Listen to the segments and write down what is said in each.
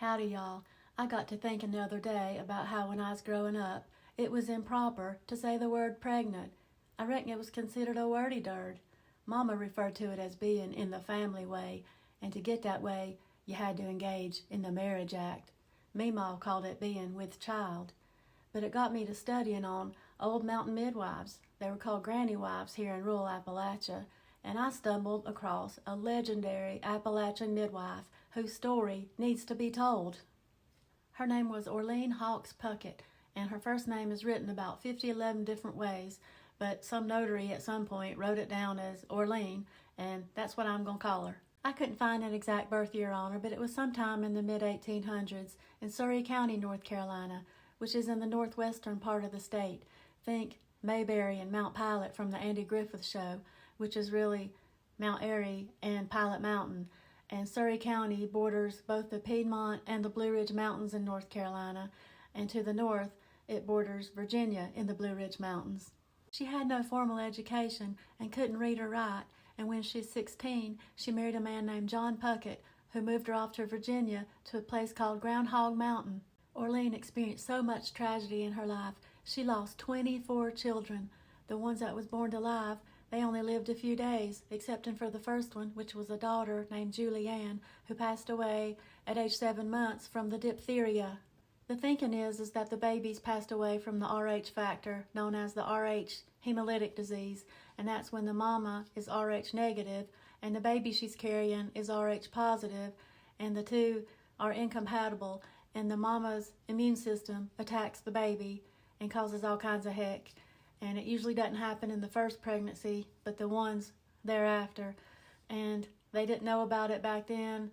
Howdy, y'all. I got to thinking the other day about how when I was growing up, it was improper to say the word pregnant. I reckon it was considered a wordy dirt. Mama referred to it as being in the family way, and to get that way, you had to engage in the marriage act. Meemaw called it being with child. But it got me to studying on old mountain midwives. They were called granny wives here in rural Appalachia, and I stumbled across a legendary Appalachian midwife whose story needs to be told. Her name was Orlean Puckett, and her first name is written about 11 different ways, but some notary at some point wrote it down as Orlean, and that's what I'm going to call her. I couldn't find an exact birth year on her, but it was sometime in the mid-1800s in Surry County, North Carolina, which is in the northwestern part of the state. Think Mayberry and Mount Pilot from the Andy Griffith Show, which is really Mount Airy and Pilot Mountain. And Surry County borders both the Piedmont and the Blue Ridge Mountains in North Carolina, and to the north it borders Virginia in the Blue Ridge Mountains. She had no formal education and couldn't read or write, and when she was 16, she married a man named John Puckett, who moved her off to Virginia to a place called Groundhog Mountain. Orlean experienced so much tragedy in her life, she lost 24 children. The ones that was born alive, they only lived a few days, excepting for the first one, which was a daughter named Julie Ann, who passed away at age 7 months from the diphtheria. The thinking is that the babies passed away from the Rh factor, known as the Rh hemolytic disease, and that's when the mama is Rh negative and the baby she's carrying is Rh positive, and the two are incompatible, and the mama's immune system attacks the baby and causes all kinds of heck. And it usually doesn't happen in the first pregnancy, but the ones thereafter. And they didn't know about it back then.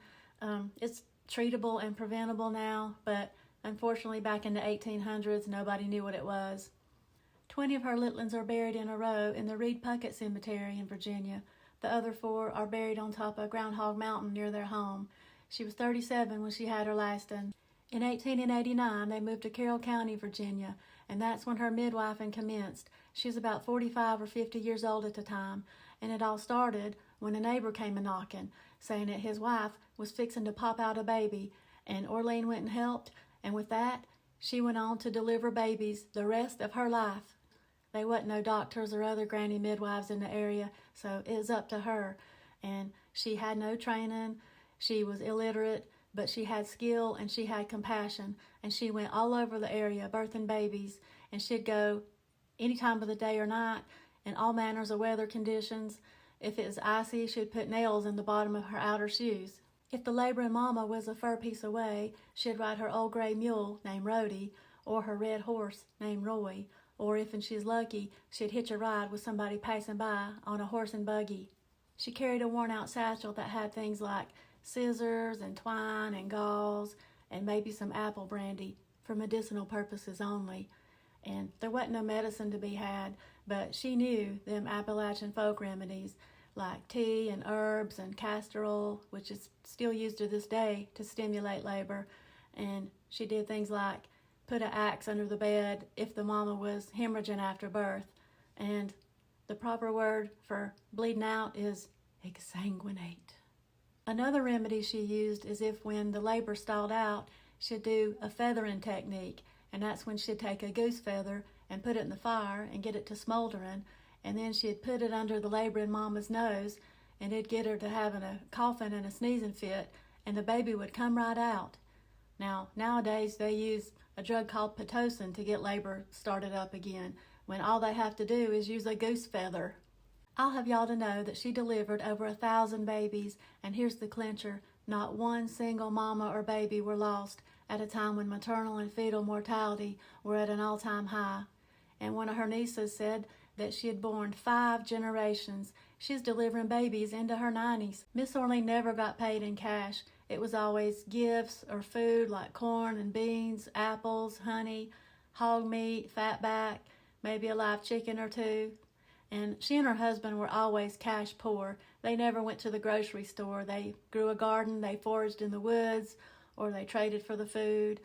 It's treatable and preventable now, but unfortunately back in the 1800s, nobody knew what it was. 20 of her littlins are buried in a row in the Reed Puckett Cemetery in Virginia. The other 4 are buried on top of Groundhog Mountain near their home. She was 37 when she had her last one. In 1889, they moved to Carroll County, Virginia, and that's when her midwifing commenced. She was about 45 or 50 years old at the time, and it all started when a neighbor came a-knocking, saying that his wife was fixing to pop out a baby, and Orlean went and helped, and with that, she went on to deliver babies the rest of her life. They wasn't no doctors or other granny midwives in the area, so it was up to her, and she had no training, she was illiterate, but she had skill and she had compassion, and she went all over the area birthing babies, and she'd go any time of the day or night in all manners of weather conditions. If it was icy, she'd put nails in the bottom of her outer shoes. If the laboring mama was a fur piece away, she'd ride her old gray mule named Rhodey, or her red horse named Roy, or if and she's lucky, she'd hitch a ride with somebody passing by on a horse and buggy. She carried a worn-out satchel that had things like scissors and twine and gauze and maybe some apple brandy for medicinal purposes only. And there wasn't no medicine to be had, but she knew them Appalachian folk remedies like tea and herbs and castor oil, which is still used to this day to stimulate labor. And she did things like put an axe under the bed if the mama was hemorrhaging after birth. And the proper word for bleeding out is exsanguinate. Another remedy she used is if when the labor stalled out, she'd do a feathering technique, and that's when she'd take a goose feather and put it in the fire and get it to smoldering, and then she'd put it under the laboring mama's nose, and it'd get her to having a coughing and a sneezing fit, and the baby would come right out. Now, nowadays they use a drug called Pitocin to get labor started up again, when all they have to do is use a goose feather. I'll have y'all to know that she delivered over 1,000 babies, and here's the clincher, not one single mama or baby were lost at a time when maternal and fetal mortality were at an all-time high. And one of her nieces said that she had borne 5 generations. She's delivering babies into her 90s. Miss Orlean never got paid in cash. It was always gifts or food like corn and beans, apples, honey, hog meat, fat back, maybe a live chicken or 2. And she and her husband were always cash poor. They never went to the grocery store. They grew a garden, they foraged in the woods, or they traded for the food.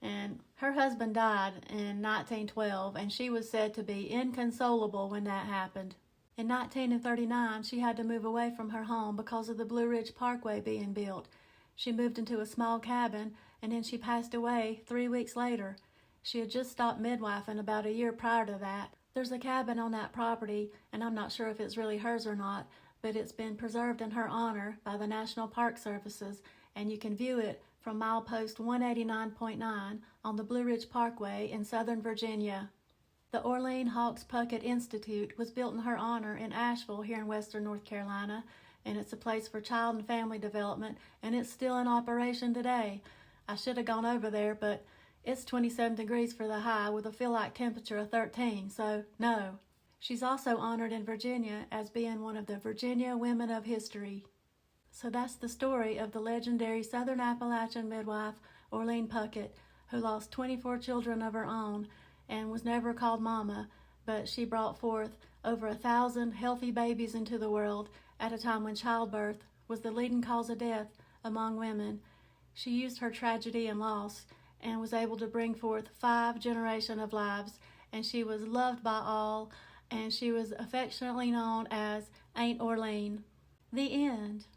And her husband died in 1912, and she was said to be inconsolable when that happened. In 1939, she had to move away from her home because of the Blue Ridge Parkway being built. She moved into a small cabin and then she passed away 3 weeks later. She had just stopped midwifing about a year prior to that. There's a cabin on that property, and I'm not sure if it's really hers or not, but it's been preserved in her honor by the National Park Services, and you can view it from milepost 189.9 on the Blue Ridge Parkway in Southern Virginia. The Orlean Hawks Puckett Institute was built in her honor in Asheville here in western North Carolina, and it's a place for child and family development, and it's still in operation today. I should have gone over there, but it's 27 degrees for the high with a feel-like temperature of 13, so no. She's also honored in Virginia as being one of the Virginia Women of History. So that's the story of the legendary Southern Appalachian midwife, Orlean Puckett, who lost 24 children of her own and was never called Mama, but she brought forth over 1,000 healthy babies into the world at a time when childbirth was the leading cause of death among women. She used her tragedy and loss and was able to bring forth 5 generations of lives, and she was loved by all, and she was affectionately known as Aunt Orlean. The end.